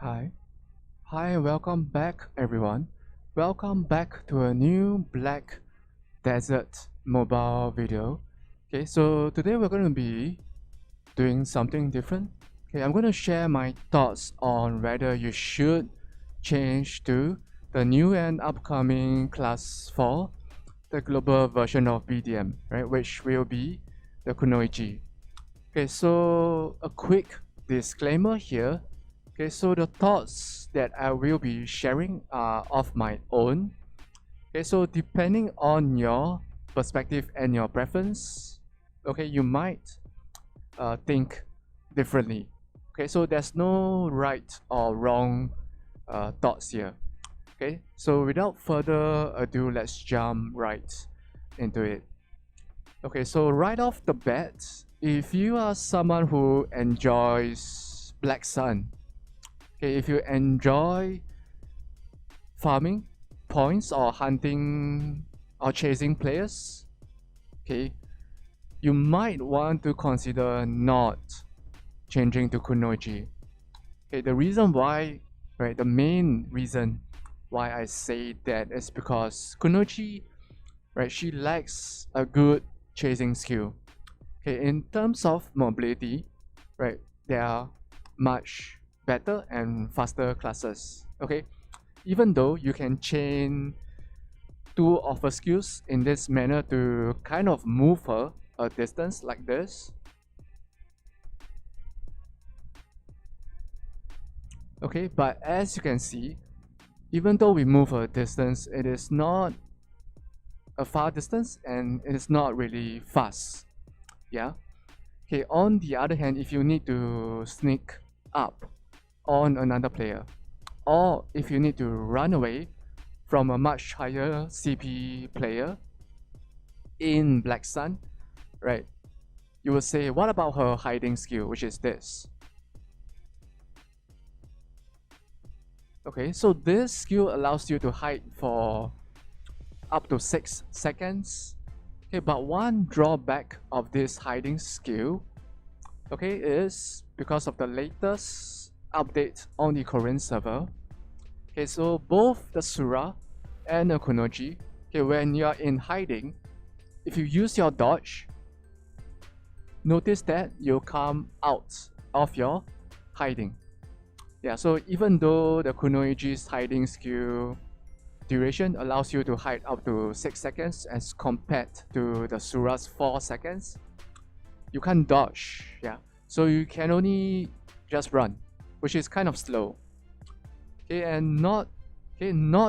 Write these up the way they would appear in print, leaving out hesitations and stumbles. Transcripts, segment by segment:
Hi. Hi, welcome back everyone. Welcome back to a new Black Desert mobile video. Okay, so today we're going to be doing something different. Okay, I'm going to share my thoughts on whether you should change to the new and upcoming class 4, the global version of BDM, right, which will be the Kunoichi. Okay, so a quick disclaimer here. Okay, so the thoughts that I will be sharing are of my own. Okay, so depending on your perspective and your preference, okay, you might think differently. Okay, so there's no right or wrong thoughts here. Okay, so without further ado, let's jump right into it. Okay, so right off the bat, if you are someone who enjoys Black Sun, okay, if you enjoy farming points or hunting or chasing players, okay, you might want to consider not changing to Kunoichi. Okay, the reason why, right, the main reason why I say that is because Kunoichi, right, she lacks a good chasing skill. Okay, in terms of mobility, right, there are much better and faster classes. Okay, even though you can chain two of her skills in this manner to kind of move her a distance like this. Okay, but as you can see, even though we move a distance, it is not a far distance and it is not really fast. Yeah. Okay, on the other hand, if you need to sneak up on another player, or if you need to run away from a much higher CP player in Black Sun, right? You will say, what about her hiding skill, which is this? Okay, so this skill allows you to hide for up to 6 seconds. Okay, but one drawback of this hiding skill, okay, is because of the latest update on the Korean server. Okay, so both the Sura and the Kunoichi, okay, when you're in hiding, if you use your dodge, notice that you come out of your hiding. Yeah, so even though the Kunoichi's hiding skill duration allows you to hide up to 6 seconds as compared to the Sura's 4 seconds, you can't dodge. Yeah, so you can only just run, which is kind of slow. Okay, and not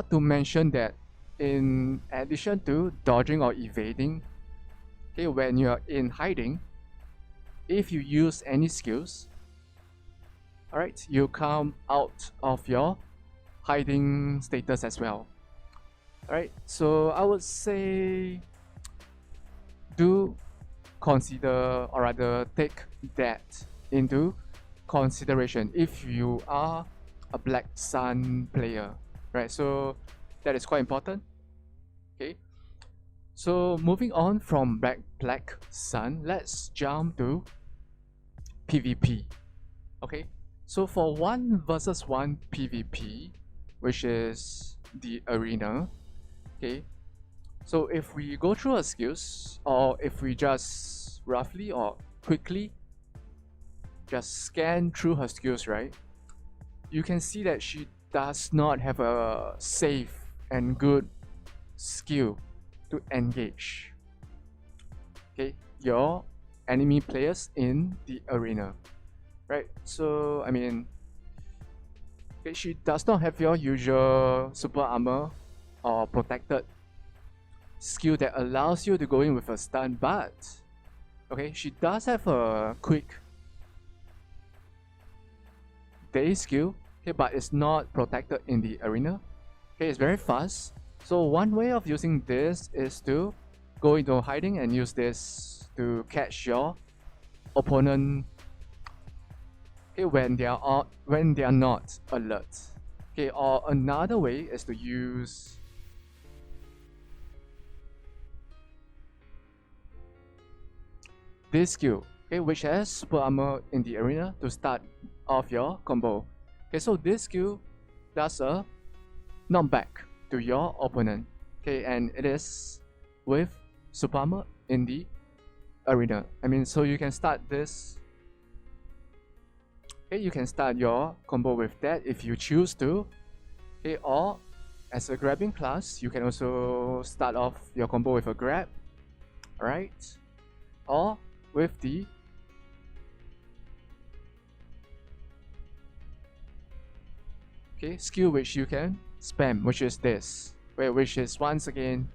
to mention that in addition to dodging or evading, okay, when you're in hiding, if you use any skills, alright, you come out of your hiding status as well. Alright, so I would say do consider or rather take that into consideration if you are a Black Sun player, right? So that is quite important. Okay, so moving on from Black Sun, let's jump to PvP. Okay, so for 1 versus 1 PvP, which is the arena, okay, so if we go through her skills, or if we just roughly or quickly just scan through her skills, right, you can see that she does not have a safe and good skill to engage, okay, your enemy players in the arena, right? So I mean, okay, she does not have your usual super armor or protected skill that allows you to go in with a stun, but okay, she does have a quick day skill, okay, but it's not protected in the arena. Okay, it's very fast. So one way of using this is to go into hiding and use this to catch your opponent, okay, when they are not alert. Okay, or another way is to use this skill, okay, which has super armor in the arena to start off your combo. Okay, so this skill does a knockback to your opponent. Okay, and it is with super armor in the arena. I mean, so you can start this. Okay, you can start your combo with that if you choose to. Okay, or as a grabbing class, you can also start off your combo with a grab, alright? Or with the skill which you can spam, which is this, which is once again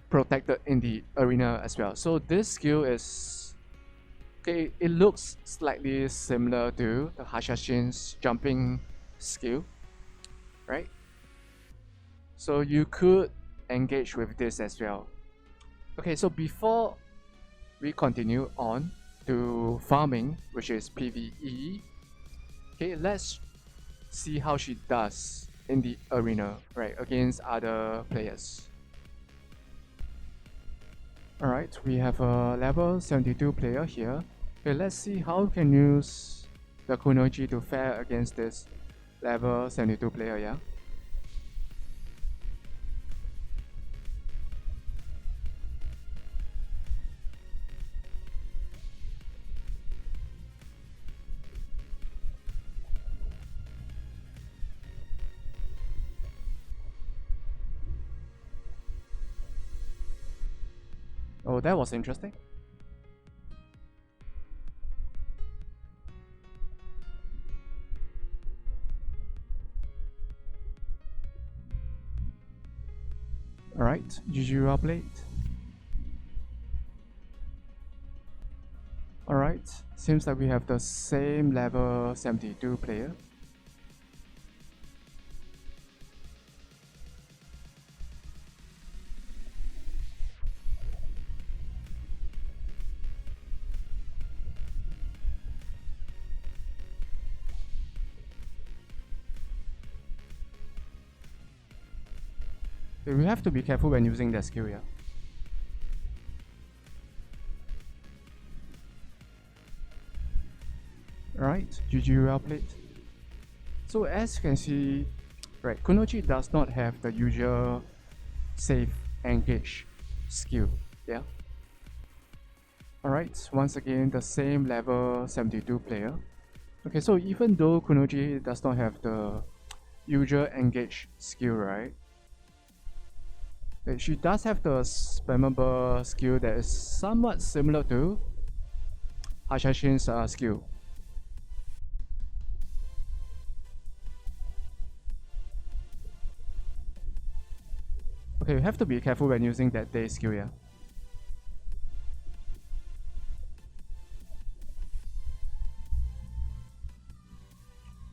protected in the arena as well. So this skill is it looks slightly similar to the Hashashin's jumping skill, right? So you could engage with this as well. Okay, so before we continue on to farming, which is PVE, okay, let's see how she does in the arena, right, against other players. Alright, we have a level 72 player here. Okay, let's see how we can use the Kunoichi to fare against this level 72 player, yeah? Oh, that was interesting. Alright, GG well played. Alright, seems like we have the same level 72 player. We have to be careful when using that skill, yeah. Alright, GG well played. So as you can see, right, Kunoichi does not have the usual save engage skill, yeah. Alright, once again the same level 72 player. Okay, so even though Kunoichi does not have the usual engage skill, right? She does have the spammable skill that is somewhat similar to Hashashin's skill. Okay, we have to be careful when using that day skill, yeah.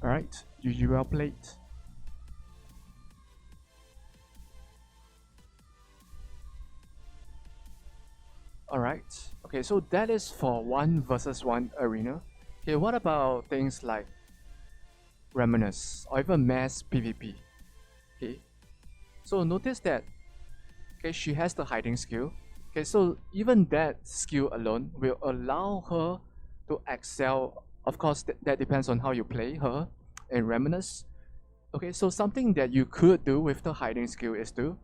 Alright, GG well played. Alright, okay, so that is for 1 versus 1 arena. Okay, what about things like Reminisce or even mass PvP? Okay, so notice that she has the hiding skill. Okay, so even that skill alone will allow her to excel. Of course, that depends on how you play her in Reminisce. Okay, so something that you could do with the hiding skill is to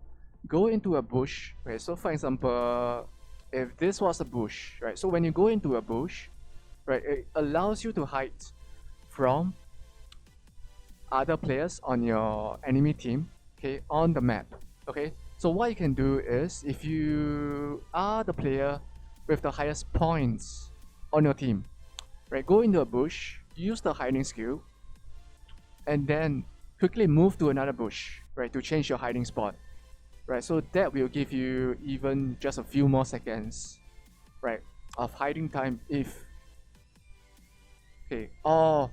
go into a bush. Okay, so for example, if this was a bush, right? So when you go into a bush, right, it allows you to hide from other players on your enemy team, okay, on the map. Okay, so what you can do is, if you are the player with the highest points on your team, right, go into a bush, use the hiding skill, and then quickly move to another bush, right, to change your hiding spot, right? So that will give you even just a few more seconds, right, of hiding time if all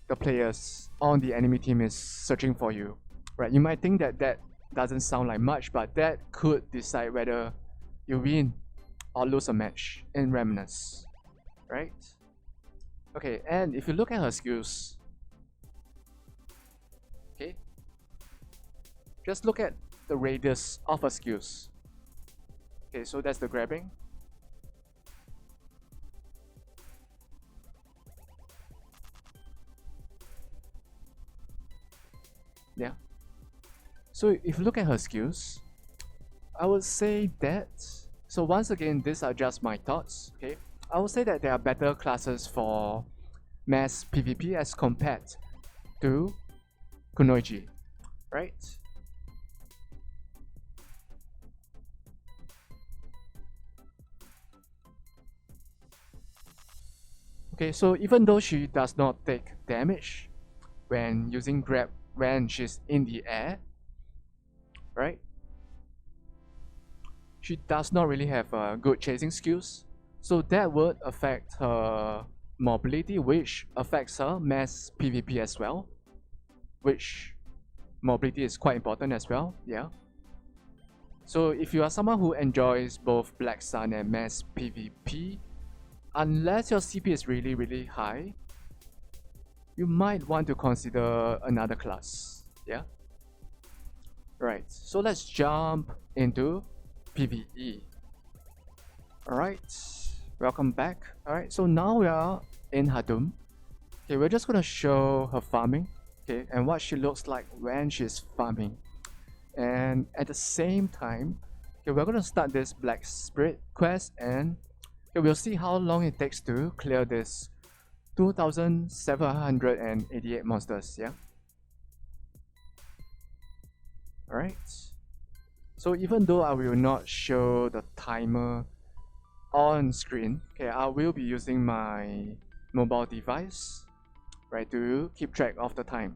the players on the enemy team is searching for you, right? You might think that that doesn't sound like much, but that could decide whether you win or lose a match in Reminisce, right? Okay, and if you look at her skills, okay, just look at the radius of her skills. Okay, so that's the grabbing. Yeah. So if you look at her skills, I would say that. So once again, these are just my thoughts. Okay, I would say that there are better classes for mass PvP as compared to Kunoichi, right? Okay, so even though she does not take damage when using grab when she's in the air, right? She does not really have good chasing skills, so that would affect her mobility, which affects her mass PvP as well, which mobility is quite important as well, yeah. So if you are someone who enjoys both Black Sun and mass PvP, unless your CP is really high, you might want to consider another class, yeah. Right, so let's jump into PVE. Alright, welcome back. Alright, so now we are in Hadum. Okay, we're just gonna show her farming, okay, and what she looks like when she's farming. And at the same time, okay, we're gonna start this Black Spirit quest, and okay, we'll see how long it takes to clear this 2,788 monsters, yeah? Alright. So even though I will not show the timer on screen, okay, I will be using my mobile device, right, to keep track of the time.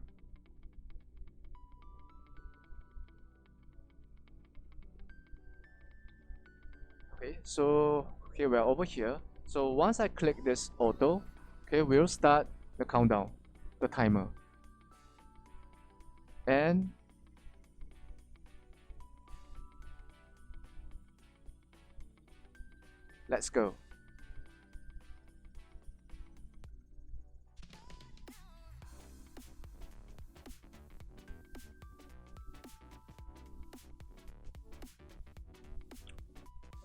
Okay, so okay, we're over here. So once I click this auto, okay, we'll start the countdown, the timer. And let's go.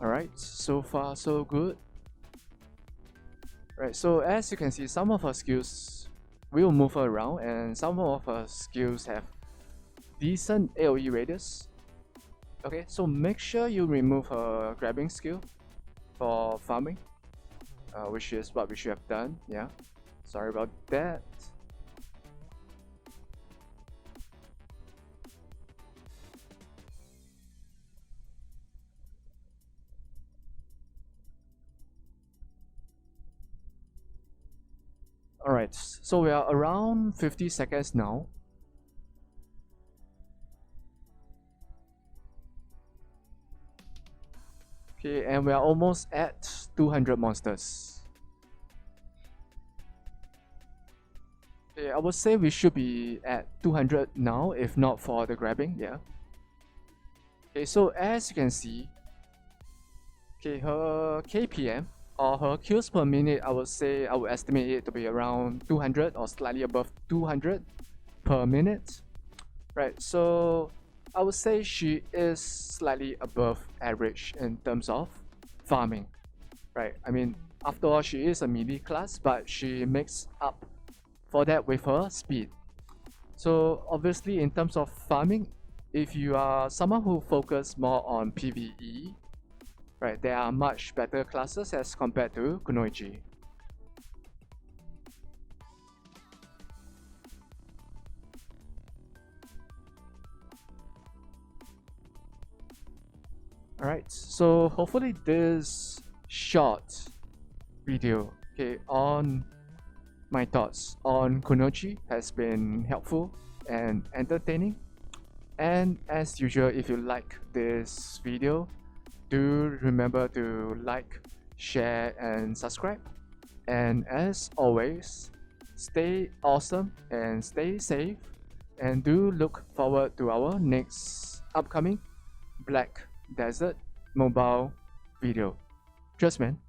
Alright, so far so good. Right, so as you can see, some of her skills will move her around, and some of her skills have decent AoE radius. Okay, so make sure you remove her grabbing skill for farming, which is what we should have done, yeah. Sorry about that. Alright, so we are around 50 seconds now. Okay, and we are almost at 200 monsters. Okay, I would say we should be at 200 now, if not for the grabbing, yeah. Okay, so as you can see, okay, her KPM or her kills per minute, I would say I would estimate it to be around 200 or slightly above 200 per minute. Right, so I would say she is slightly above average in terms of farming. Right, I mean, after all, she is a melee class, but she makes up for that with her speed. So obviously, in terms of farming, if you are someone who focus more on PvE, right, there are much better classes as compared to Kunoichi. Alright, so hopefully this short video, okay, on my thoughts on Kunoichi has been helpful and entertaining. And as usual, if you like this video, do remember to like, share, and subscribe. And as always, stay awesome and stay safe. And do look forward to our next upcoming Black Desert mobile video. Cheers, man.